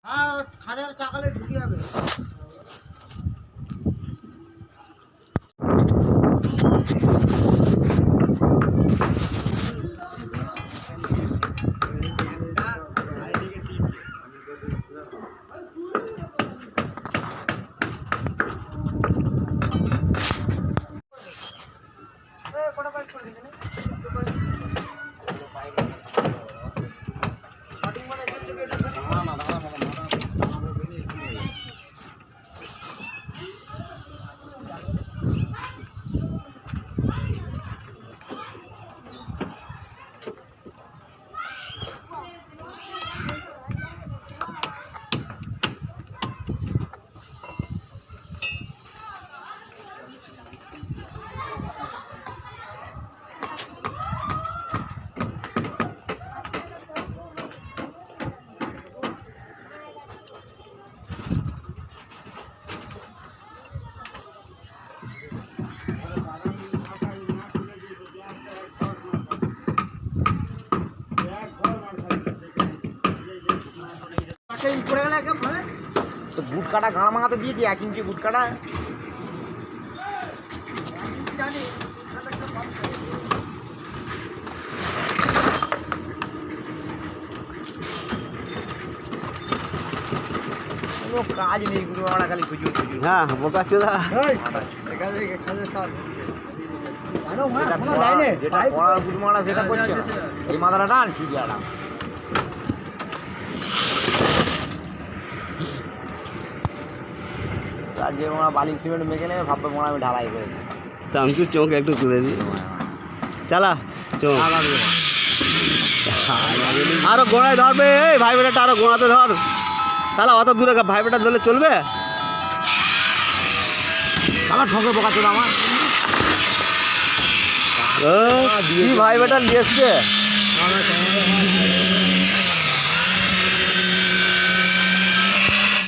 হ্যাঁ খাদের চাকালে ঢুকে যাবে। তো বুট কাটা গাঁড়া মাঙাতে দিয়েছি 1 ইঞ্চি বুট কাটা। কোনো কাজ নেই, গুলো আমরা খালি খুঁজু খুঁজু। হ্যাঁ বোকা চোদা, যেটা পড়ার গুড মারা সেটা করছে না, এই মাথাটা টান চুরি আরাম। আর যে ওরা বালি সিমেন্ট মেখে নেবে ভাববে মনে আমি ঢালাই করে দিই। তা আমি কি চোখ একটু তুলে দিই, চালা চোখ আরো গোড়ায় ধরবে, এই ভাই বেটাটা আরো গোড়াতে ধর, তাহলে অত দূরে ভাই বেটা ধরলে চলবে? আমার ঠকে বোকা চোদা আমার কি ভাই বেটা নিয়ে এসছে।